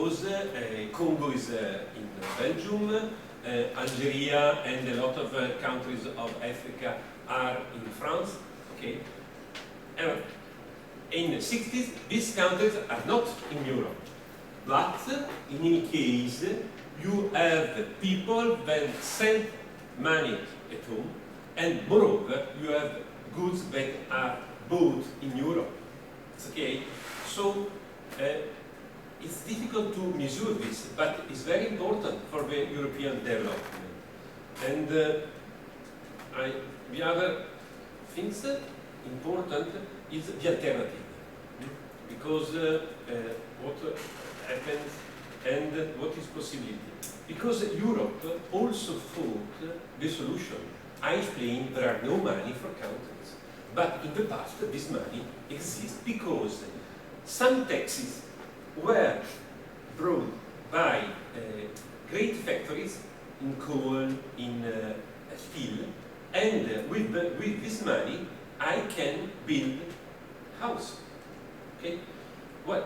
because Congo is in Belgium, Algeria and a lot of countries of Africa are in France. Okay, in the 60s, these countries are not in Europe, but in any case, you have people that send money at home, and moreover, you have goods that are bought in Europe. Okay, so it's difficult to measure this, but it's very important for the European development. And the other things important is the alternative, because what happens and what is possibility. Because Europe also thought the solution. I explained there are no money for countries, but in the past this money exists because some taxes were brought by great factories in coal, in steel, and with this money I can build house. Okay? Well,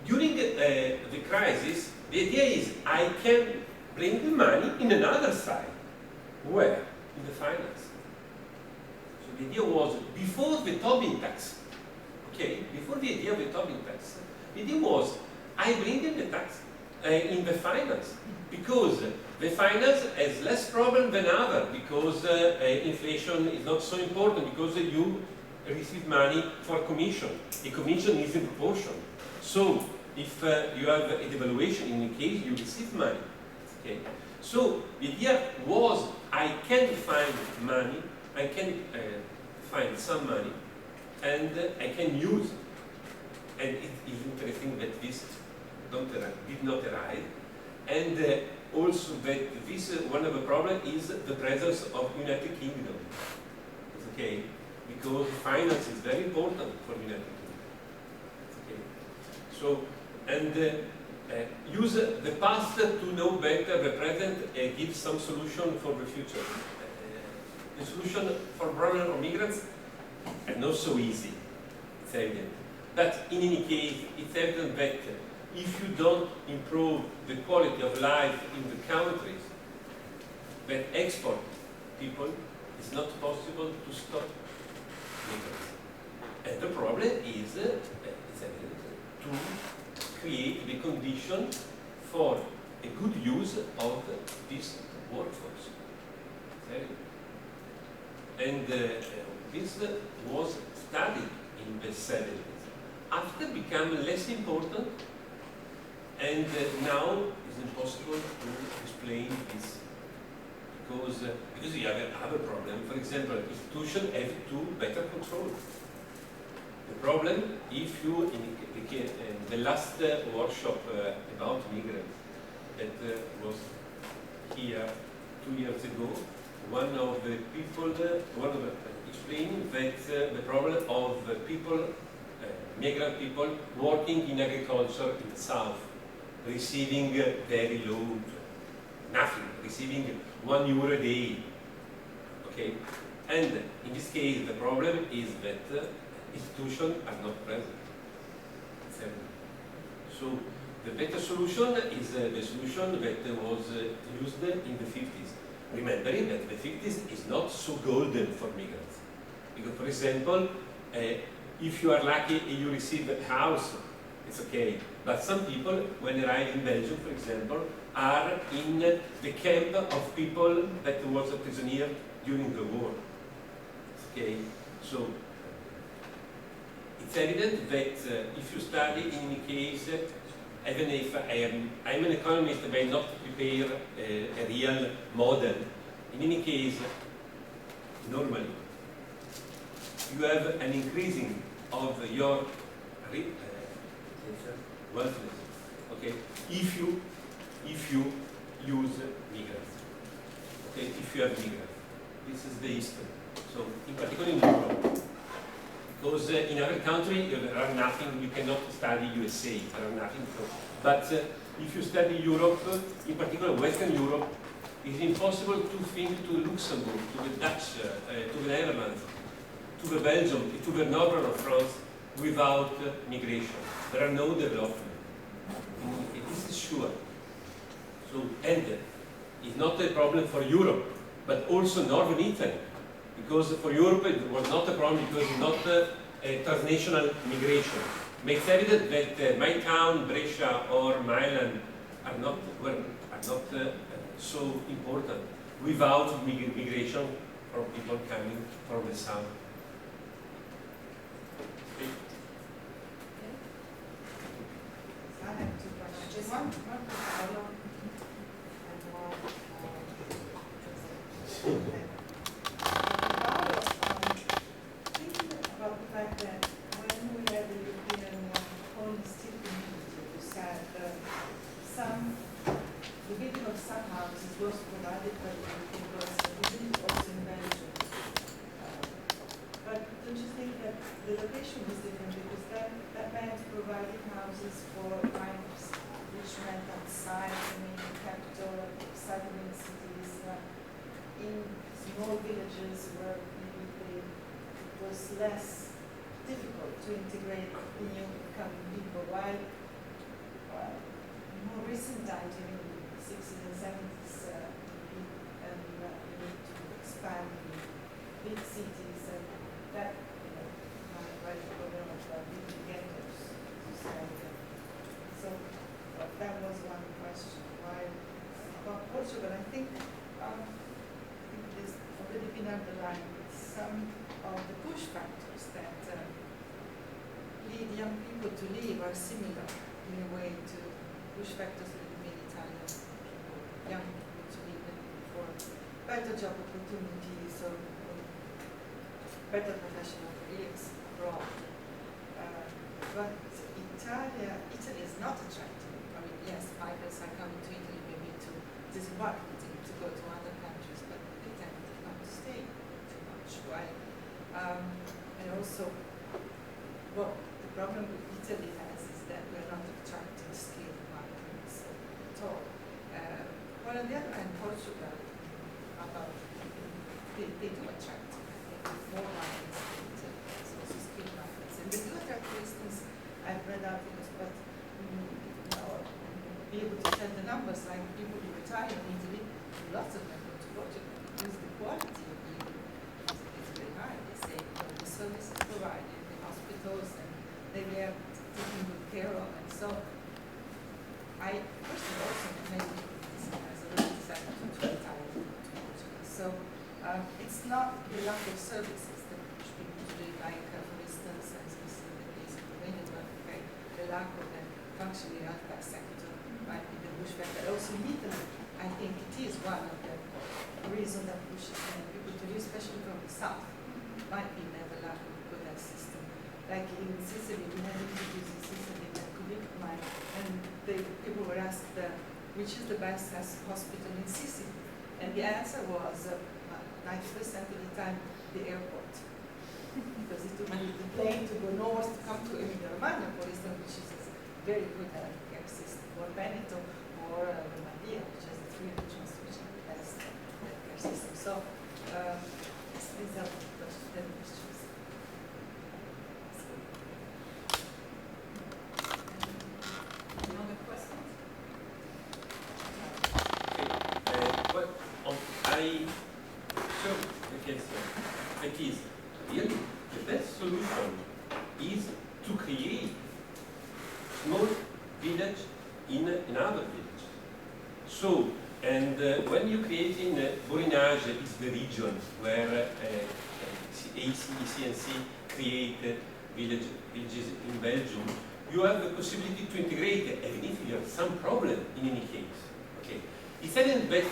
during the crisis, the idea is I can bring the money in another side. Where? In the finance. So the idea was before the Tobin tax. Okay? Before the idea of the Tobin tax, the idea was I bring in the tax in the finance, because the finance has less problem than other, because inflation is not so important, because you receive money for commission. The commission is in proportion. So if you have a devaluation, in any case you receive money. Okay? So the idea was I can find money, I can find some money, and I can use. And it is interesting that this did not arrive, and also that this one of the problems is the presence of United Kingdom. It's okay, because finance is very important for United Kingdom. It's okay. So, and use the past to know better the present, give some solution for the future. The solution for problem of migrants is not so easy, it's evident. But in any case, it's evident that if you don't improve the quality of life in the countries that export people, it's not possible to stop migrants. And the problem is, it's evident, to create the condition for a good use of this workforce. And this was studied in the 70s. After became less important, and now it's impossible to explain this, because you have another problem. For example, institutions have to better control. The problem, if you, in the last workshop about migrants that was here 2 years ago, one of the people, explaining that the problem of people, migrant people working in agriculture in the south, receiving very low, nothing, receiving €1 a day. Okay, and in this case the problem is that institutions are not present. So the better solution is the solution that was used in the 50s. Remembering that the 50s is not so golden for migrants. Because, for example, if you are lucky and you receive a house, it's okay. But some people, when arrive in Belgium, for example, are in the camp of people that was a prisoner during the war. Okay, so it's evident that if you study, in any case, even if I'm an economist, I may not prepare a real model. In any case, normally, you have an increasing of your wealthiness. Okay, if you use migrants. Okay, if you have migrants, this is the history. So, in particular in Europe, because in other countries there are nothing. You cannot study USA. There are nothing. But if you study Europe, in particular Western Europe, it's impossible to think to Luxembourg, to the Dutch, to the Netherlands, to the Belgium, to the northern of France without migration. There are no development. In this sure. So, and it's not a problem for Europe, but also Northern Italy. Because for Europe it was not a problem because it's not a transnational migration. Makes evident that my town, Brescia or Milan, are not so important without migration from people coming from the south. I have two questions. Just one for Paolo and one Paolo, thinking about the fact that when we had the European Home Institute, you said the building of some houses was provided by the European government. We did it also in Belgium. But don't you think that the location was different because that meant providing houses for minors, which meant outside the main capital, outside the main cities, in small villages where maybe it was less difficult to integrate the new coming people, while in more recent times, in the 60s and 70s, you need to expand in big cities and that, right, program of big ghettos society. So that was one question. Why about Portugal? I think there's already been underlined with some of the push factors that lead young people to leave are similar in a way to push factors that lead Italian people, young people to leave for better job opportunities or better professional careers abroad. But Italy is not attractive. I mean, yes, migrants are coming to Italy maybe to disembark, to go to other countries, but they tend not to stay too much. Why? And also, well, the problem with Italy has is that we're not attracting skilled migrants at all. Well, on the other hand, Portugal, they do attract more migrants in Italy, also skilled migrants. And they do attract, for instance, I've read articles, but be able to tell the numbers, like people who retire in Italy, lots of them go to Portugal because the quality of living is very high. They say the services provided, the hospitals, and they are taken good care of. And so, I personally also maybe as a already decided to retire to Portugal. So, it's not the lack of services that push people to live, like, for instance, as we see in the case of Romania, but okay, the lack of the functioning healthcare sector might be the push factor. Also in Italy, I think it is one of the reasons that pushes many people to leave, especially from the south. Might be that the lack of a good health system. Like in Sicily, we had introduced in Sicily a colleague of mine, and people were asked which is the best hospital in Sicily, and the answer was 90% of the time the airport, because it took the plane to go north to come to Emilia-Romagna, for instance, which is a very good healthcare system, or Veneto, or Lombardia, which has the three regions which are the best healthcare system. So these are the questions. Any other questions? It is really the best solution is to create small village in another village. So, and when you create in Borinage, is the region where ECNC create villages in Belgium, you have the possibility to integrate, even if you have some problem in any case. Okay, it's evident that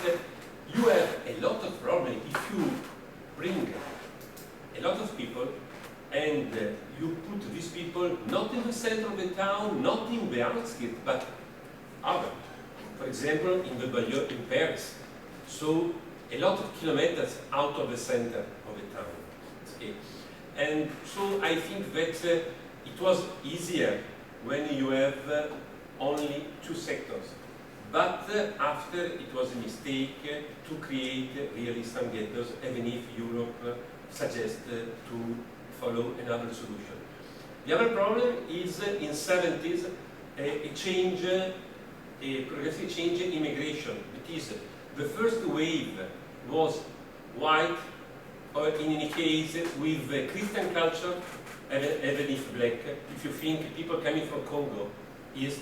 you have a lot of problem if you bring a lot of people and you put these people not in the center of the town, not in the outskirts, but other. For example, in the Bayeux in Paris. So a lot of kilometers out of the center of the town. Okay. And so I think that it was easier when you have only two sectors. But after it was a mistake to create really some ghettos, even if Europe suggested to follow another solution. The other problem is in 70s a change a progressive change in immigration. It is the first wave was white, or in any case with Christian culture, even if black. If you think people coming from Congo is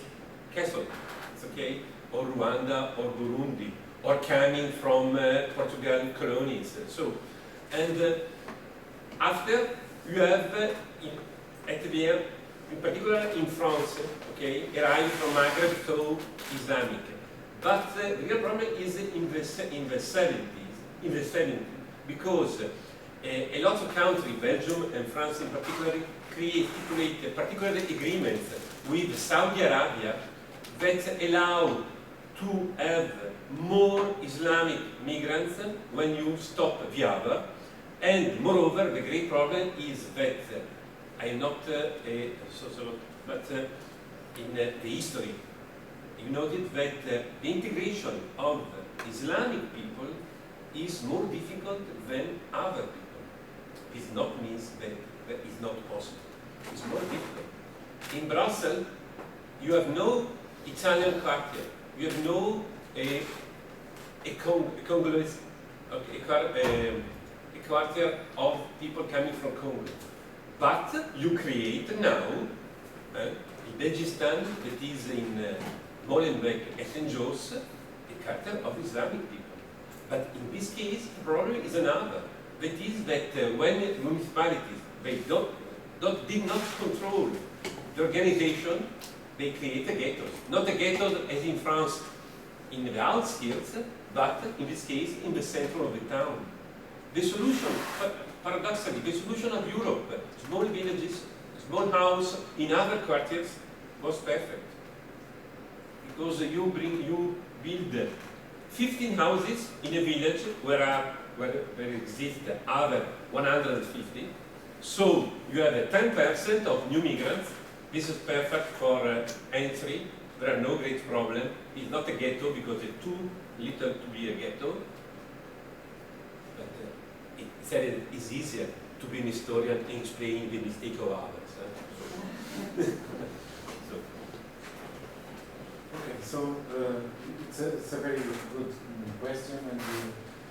Catholic, it's okay, or Rwanda or Burundi, or coming from Portugal colonies. So, and after you have at the end, in particular in France, okay, arrived from Maghreb to Islamic. But the real problem is in the 70s, because a lot of countries, Belgium and France in particular, stipulate particular agreements with Saudi Arabia that allow to have more Islamic migrants when you stop the other. And moreover, the great problem is that I am not a sociologist, but in the history, you noted that the integration of Islamic people is more difficult than other people. This not means that that is not possible. It's more difficult. In Brussels, you have no Italian quarter. You have no Congolese, okay, a quarter of people coming from Congo. But you create now, in Dagestan, that is in Molenbeek and Saint-Jos, a quarter of Islamic people. But in this case, the problem is another. That is that when municipalities did not control the organization, they create a ghettos. Not a ghetto as in France in the outskirts, but in this case in the center of the town. The solution, paradoxically, the solution of Europe, small villages, small house in other quarters, was perfect. Because you build 15 houses in a village where there exist other 150. So you have 10% of new migrants. This is perfect for entry. There are no great problem. It's not a ghetto because it's too little to be a ghetto. But it's easier to be an historian and explain the mistake of others. Okay, so it's a very good question, and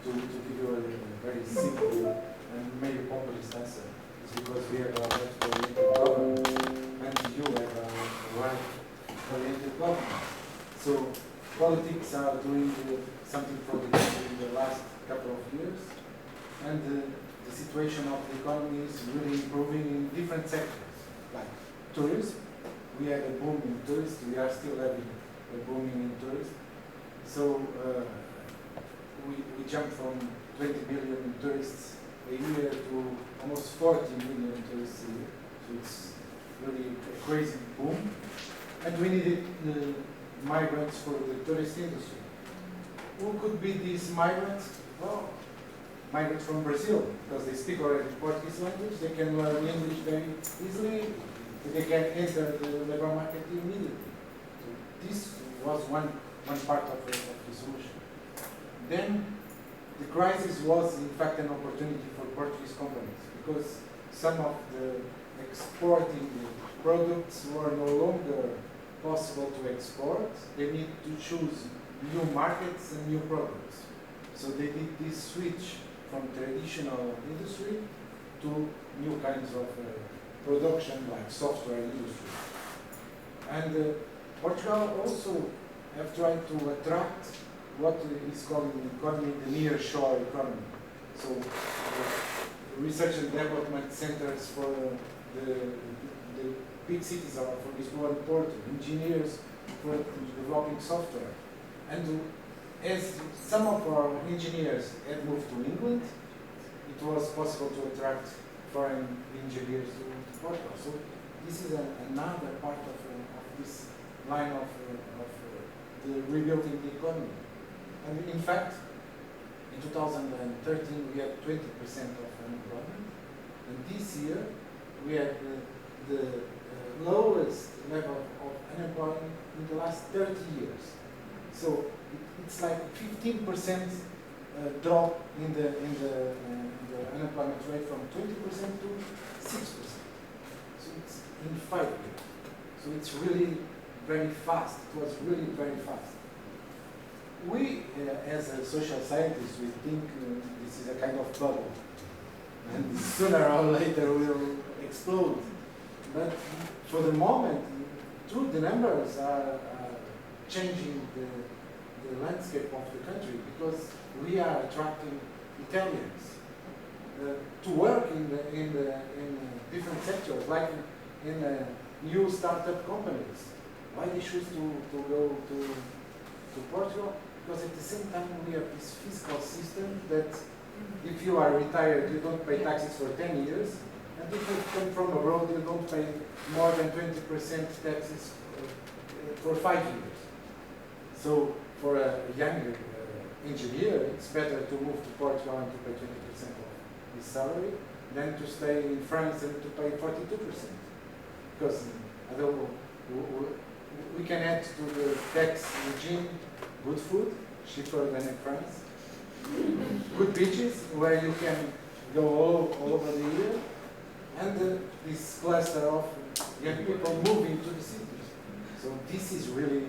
to give you a very simple and maybe populist answer is because we have a left-oriented government and you have a right-oriented government. So politics are doing something for the country in the last couple of years, and the situation of the economy is really improving in different sectors, like tourism. We had a boom in tourism, we are still having a booming in tourism. So we jumped from 20 million tourists a year to almost 40 million tourists a year. So it's really a crazy boom. And we needed migrants for the tourist industry. Who could be these migrants? Well, migrants from Brazil, because they speak already Portuguese language, they can learn English very easily, they can enter the labor market immediately. So this was one part of the solution. Then the crisis was in fact an opportunity for Portuguese companies, because some of the exporting products were no longer possible to export. They need to choose new markets and new products. So they did this switch from traditional industry to new kinds of production, like software industry. And Portugal also have tried to attract what is called in the economy the near-shore economy. So research and development centers for the big cities are for Lisbon and Porto, engineers for developing software. And as some of our engineers had moved to England, it was possible to attract foreign engineers to Portugal. So this is another part of this line of the rebuilding the economy. And in fact, in 2013 we had 20% of unemployment, and this year we had the lowest level of unemployment in the last 30 years. So it's like 15% drop in the unemployment rate from 20% to 6%. So it's in 5 years. So it's really very fast. It was really very fast. We, as a social scientists, we think this is a kind of bubble, and sooner or later will explode. But for the moment, true, the numbers are changing the landscape of the country, because we are attracting Italians to work in different sectors, like in new startup companies. Why they choose to go to Portugal? Because at the same time we have this fiscal system that if you are retired, you don't pay taxes for 10 years, and if you come from abroad, you don't pay more than 20% taxes for 5 years. So for a young engineer, it's better to move to Portugal and to pay 20% of his salary than to stay in France and to pay 42%. Because we can add to the tax regime good food, cheaper than in France, good beaches where you can go all over the year, and this cluster of young people moving to the cities. So this is really,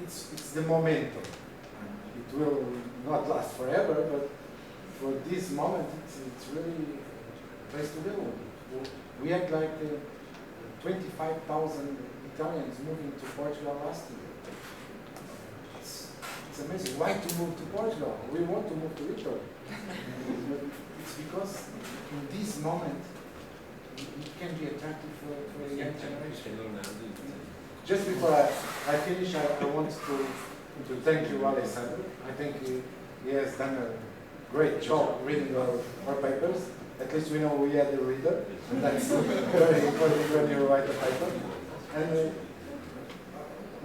it's the momentum. It will not last forever, but for this moment, it's really a place to go. We had like 25,000 Italians moving to Portugal last year. It's amazing. Why to move to Portugal? We want to move to Italy. But it's because in this moment, it can be attractive for the young generation. Just before I finish, I want to thank you, Alessandro. I think he has done a great job reading our papers. At least we know we had the reader, and that's very important when you write a paper. And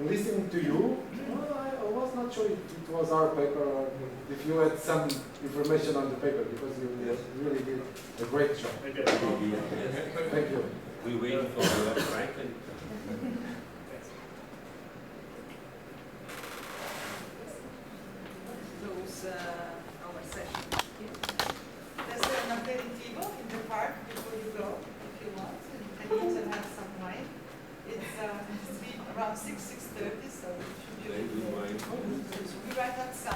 listening to you, I was not sure if it was our paper or if you had some information on the paper, because you really did a great job. Thank you. We wait for the website. Close our session here. There's an aperitivo in the park before you go, if you want, and you can have some wine. It's around 6:30, so it should be. We right outside.